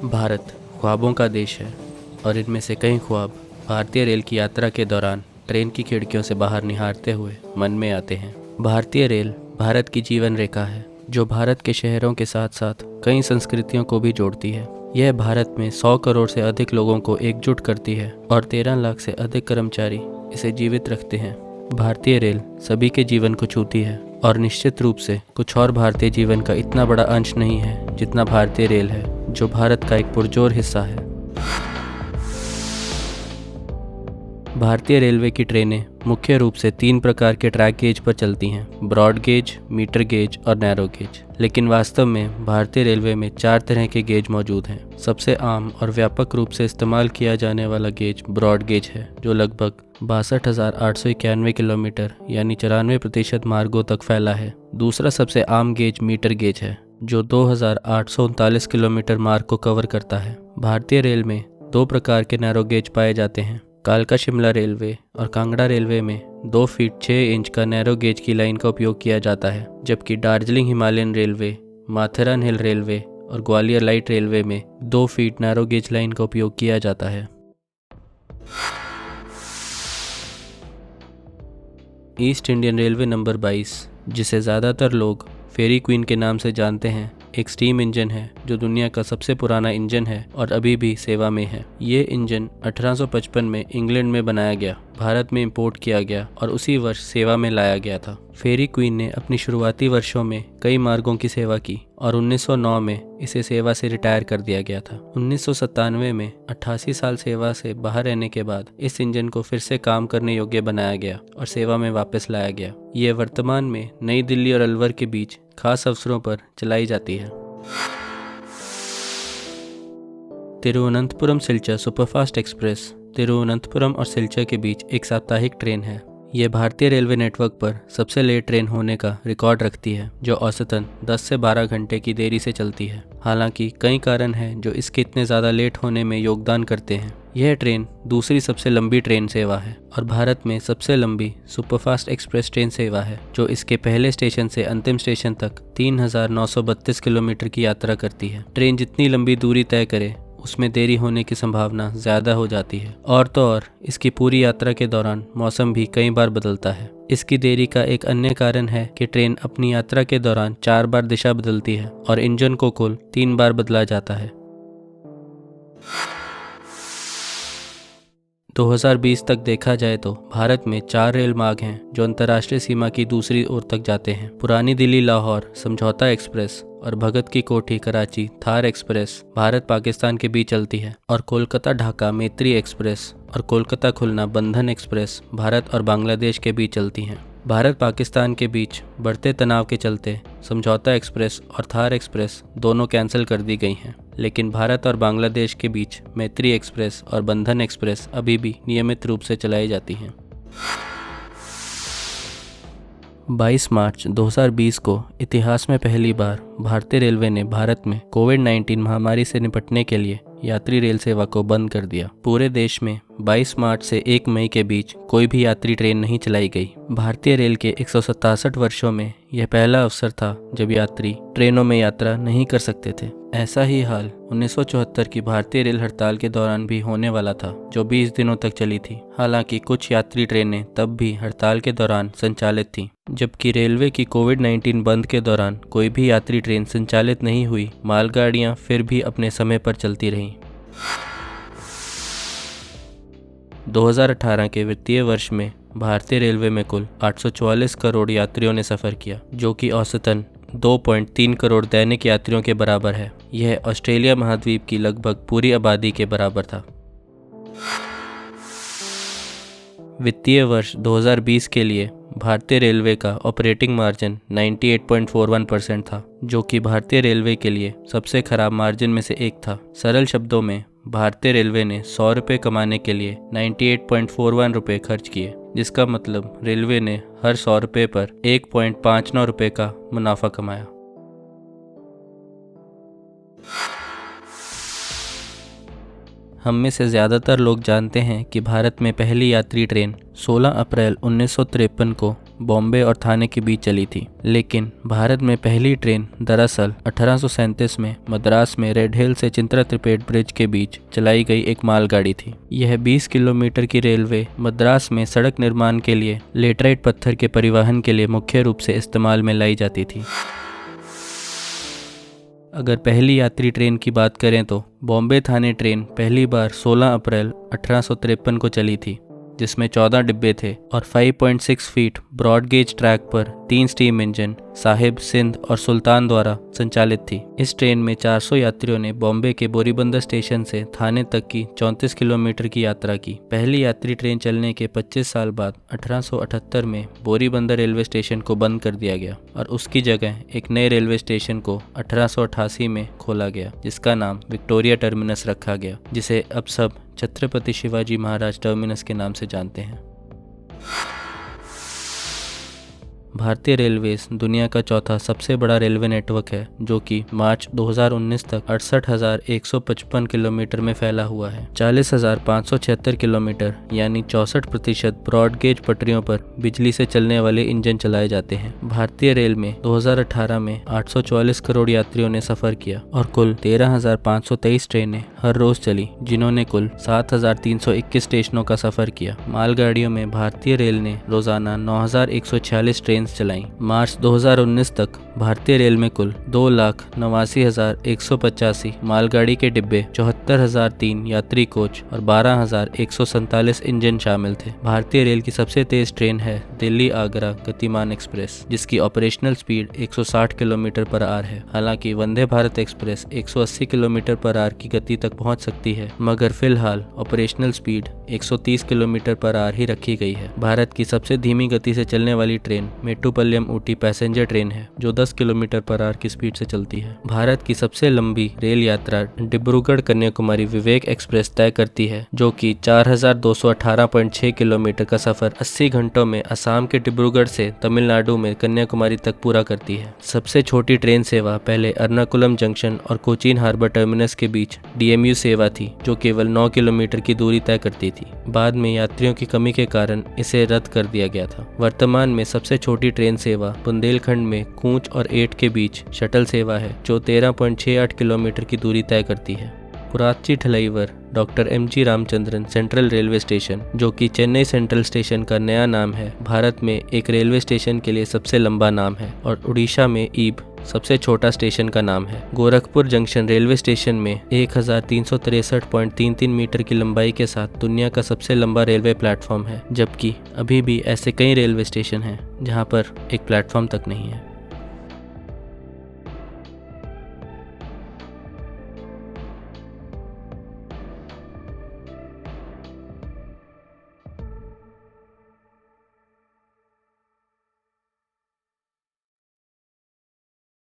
भारत ख्वाबों का देश है और इनमें से कई ख्वाब भारतीय रेल की यात्रा के दौरान ट्रेन की खिड़कियों से बाहर निहारते हुए मन में आते हैं। भारतीय रेल भारत की जीवन रेखा है जो भारत के शहरों के साथ साथ कई संस्कृतियों को भी जोड़ती है। यह भारत में 100 करोड़ से अधिक लोगों को एकजुट करती है और 13 लाख से अधिक कर्मचारी इसे जीवित रखते हैं। भारतीय रेल सभी के जीवन को छूती है और निश्चित रूप से कुछ और भारतीय जीवन का इतना बड़ा अंश नहीं है जितना भारतीय रेल है, जो भारत का एक पुरजोर हिस्सा है। भारतीय रेलवे की ट्रेनें मुख्य रूप से 3 प्रकार के ट्रैक गेज पर चलती हैं: ब्रॉड गेज, मीटर गेज और नैरो गेज। लेकिन वास्तव में भारतीय रेलवे में 4 तरह के गेज मौजूद हैं। सबसे आम और व्यापक रूप से इस्तेमाल किया जाने वाला गेज ब्रॉड गेज है, जो लगभग 62,891 किलोमीटर यानी 94% मार्गों तक फैला है। दूसरा सबसे आम गेज मीटर गेज है, जो 2,839 किलोमीटर मार्ग को कवर करता है। भारतीय रेल में 2 प्रकार के नैरो गेज पाए जाते हैं। कालका शिमला रेलवे और कांगड़ा रेलवे में 2 फीट 6 इंच का नैरो गेज की लाइन का उपयोग किया जाता है, जबकि दार्जिलिंग हिमालयन रेलवे, माथेरान हिल रेलवे और ग्वालियर लाइट रेलवे में 2 फीट नैरो गेज लाइन का उपयोग किया जाता है। ईस्ट इंडियन रेलवे नंबर 22, जिसे ज़्यादातर लोग फेरी क्वीन के नाम से जानते हैं, एक स्टीम इंजन है जो दुनिया का सबसे पुराना इंजन है और अभी भी सेवा में है। ये इंजन 1855 में इंग्लैंड में बनाया गया, भारत में इंपोर्ट किया गया और उसी वर्ष सेवा में लाया गया था। फेरी क्वीन ने अपनी शुरुआती वर्षों में कई मार्गों की सेवा की और 1909 में इसे सेवा से रिटायर कर दिया गया था। 1997 में 88 साल सेवा से बाहर रहने के बाद इस इंजन को फिर से काम करने योग्य बनाया गया और सेवा में वापस लाया गया। ये वर्तमान में नई दिल्ली और अलवर के बीच खास अवसरों पर चलाई जाती है। तिरुवनंतपुरम सिलचर सुपरफास्ट एक्सप्रेस तिरुवनंतपुरम और सिलचर के बीच एक साप्ताहिक ट्रेन है। यह भारतीय रेलवे नेटवर्क पर सबसे लेट ट्रेन होने का रिकॉर्ड रखती है, जो औसतन 10 से 12 घंटे की देरी से चलती है। हालांकि कई कारण हैं जो इसके इतने ज़्यादा लेट होने में योगदान करते हैं। यह ट्रेन दूसरी सबसे लंबी ट्रेन सेवा है और भारत में सबसे लंबी सुपरफास्ट एक्सप्रेस ट्रेन सेवा है, जो इसके पहले स्टेशन से अंतिम स्टेशन तक 3,932 किलोमीटर की यात्रा करती है। ट्रेन जितनी लंबी दूरी तय करे, उसमें देरी होने की संभावना ज़्यादा हो जाती है। और तो और इसकी पूरी यात्रा के दौरान मौसम भी कई बार बदलता है। इसकी देरी का एक अन्य कारण है कि ट्रेन अपनी यात्रा के दौरान 4 बार दिशा बदलती है और इंजन को कुल 3 बार बदला जाता है। 2020 तक देखा जाए तो भारत में 4 रेल मार्ग हैं जो अंतर्राष्ट्रीय सीमा की दूसरी ओर तक जाते हैं। पुरानी दिल्ली लाहौर समझौता एक्सप्रेस और भगत की कोठी कराची थार एक्सप्रेस भारत पाकिस्तान के बीच चलती है और कोलकाता ढाका मैत्री एक्सप्रेस और कोलकाता खुलना बंधन एक्सप्रेस भारत और बांग्लादेश के बीच चलती हैं। भारत पाकिस्तान के बीच बढ़ते तनाव के चलते समझौता एक्सप्रेस और थार एक्सप्रेस दोनों कैंसिल कर दी गई हैं, लेकिन भारत और बांग्लादेश के बीच मैत्री एक्सप्रेस और बंधन एक्सप्रेस अभी भी नियमित रूप से चलाई जाती हैं। 22 मार्च 2020 को इतिहास में पहली बार भारतीय रेलवे ने भारत में कोविड-19 महामारी से निपटने के लिए यात्री रेल सेवा को बंद कर दिया। पूरे देश में 22 मार्च से 1 मई के बीच कोई भी यात्री ट्रेन नहीं चलाई गई। भारतीय रेल के 167 वर्षों में यह पहला अवसर था जब यात्री ट्रेनों में यात्रा नहीं कर सकते थे। ऐसा ही हाल 1974 की भारतीय रेल हड़ताल के दौरान भी होने वाला था, जो 20 दिनों तक चली थी। हालांकि कुछ यात्री ट्रेनें तब भी हड़ताल के दौरान संचालित थीं, जबकि रेलवे की कोविड-19 बंद के दौरान कोई भी यात्री ट्रेन संचालित नहीं हुई। मालगाड़ियां फिर भी अपने समय पर चलती रहीं। 2018 के वित्तीय वर्ष में भारतीय रेलवे में कुल 844 करोड़ यात्रियों ने सफ़र किया, जो कि औसतन 2.3 करोड़ दैनिक यात्रियों के बराबर है। यह ऑस्ट्रेलिया महाद्वीप की लगभग पूरी आबादी के बराबर था। वित्तीय वर्ष 2020 के लिए भारतीय रेलवे का ऑपरेटिंग मार्जिन 98.41% था, जो कि भारतीय रेलवे के लिए सबसे खराब मार्जिन में से एक था। सरल शब्दों में भारतीय रेलवे ने 100 रुपये कमाने के लिए 98.41 रुपये खर्च किए, जिसका मतलब रेलवे ने हर 100 रुपये पर 1.59 रुपये का मुनाफा कमाया। हम में से ज़्यादातर लोग जानते हैं कि भारत में पहली यात्री ट्रेन 16 अप्रैल 1953 को बॉम्बे और थाने के बीच चली थी। लेकिन भारत में पहली ट्रेन दरअसल 1837 में मद्रास में रेड हिल से चिंतरा त्रिपेट ब्रिज के बीच चलाई गई एक मालगाड़ी थी। यह 20 किलोमीटर की रेलवे मद्रास में सड़क निर्माण के लिए लेटराइट पत्थर के परिवहन के लिए मुख्य रूप से इस्तेमाल में लाई जाती थी। अगर पहली यात्री ट्रेन की बात करें तो बॉम्बे थाने ट्रेन पहली बार 16 अप्रैल 1853 को चली थी, जिसमें 14 डिब्बे थे और 5.6 फीट ब्रॉड गेज ट्रैक पर 3 स्टीम इंजन साहिब, सिंध और सुल्तान द्वारा संचालित थी। इस ट्रेन में 400 यात्रियों ने बॉम्बे के बोरीबंदर स्टेशन से थाने तक की 34 किलोमीटर की यात्रा की। पहली यात्री ट्रेन चलने के 25 साल बाद 1878 में बोरीबंदर रेलवे स्टेशन को बंद कर दिया गया और उसकी जगह एक नए रेलवे स्टेशन को 1888 में खोला गया, जिसका नाम विक्टोरिया टर्मिनस रखा गया, जिसे अब सब छत्रपति शिवाजी महाराज टर्मिनस के नाम से जानते हैं। भारतीय रेलवेज दुनिया का चौथा सबसे बड़ा रेलवे नेटवर्क है, जो कि मार्च 2019 तक 68,155 किलोमीटर में फैला हुआ है। 40,576 किलोमीटर यानी 64% ब्रॉड गेज पटरियों पर बिजली से चलने वाले इंजन चलाए जाते हैं। भारतीय रेल में 2018 में 844 करोड़ यात्रियों ने सफर किया और कुल 13,523 ट्रेनें हर रोज चली, जिन्होंने कुल 7,321 स्टेशनों का सफर किया। मालगाड़ियों में भारतीय रेल ने रोजाना 9,146 ट्रेन चलाई। मार्च 2019 तक भारतीय रेल में कुल 2,89,185 मालगाड़ी के डिब्बे, 74,003 यात्री कोच और 12,147 इंजन शामिल थे। भारतीय रेल की सबसे तेज ट्रेन है दिल्ली आगरा गतिमान एक्सप्रेस, जिसकी operational speed 160 kilometre per hour है। हालांकि Vande Bharat express 180 kilometre per hour की गति तक पहुंच सकती है, मगर फिलहाल operational speed 130 kilometre per hour ही रखी गई है। भारत की सबसे धीमी गति से चलने वाली ट्रेन मेट्टुपल्यम ऊटी पैसेंजर ट्रेन है, जो 10 किलोमीटर पर आवर की स्पीड से चलती है। भारत की सबसे लंबी रेल यात्रा डिब्रूगढ़ कन्याकुमारी विवेक एक्सप्रेस तय करती है, जो कि 4,218.6 किलोमीटर का सफर 80 घंटों में असम के डिब्रूगढ़ से तमिलनाडु में कन्याकुमारी तक पूरा करती है। सबसे छोटी ट्रेन सेवा पहले एर्नाकुलम जंक्शन और कोचीन हार्बर टर्मिनस के बीच DMU सेवा थी, जो केवल 9 किलोमीटर की दूरी तय करती थी। बाद में यात्रियों की कमी के कारण इसे रद्द कर दिया गया था। वर्तमान में सबसे छोटी ट्रेन सेवा बुंदेलखंड में कूच और एट के बीच शटल सेवा है, जो 13.68 किलोमीटर की दूरी तय करती है। Puratchi Thalaivar doctor MG Ramachandran central railway station, जो कि चेन्नई सेंट्रल स्टेशन का नया नाम है, भारत में एक रेलवे स्टेशन के लिए सबसे लंबा नाम है और उड़ीसा में ईब सबसे छोटा स्टेशन का नाम है। गोरखपुर जंक्शन रेलवे स्टेशन में 1363.33 मीटर की लंबाई के साथ दुनिया का सबसे लंबा रेलवे प्लेटफॉर्म है, जबकि अभी भी ऐसे कई रेलवे स्टेशन हैं जहां पर एक प्लेटफॉर्म तक नहीं है।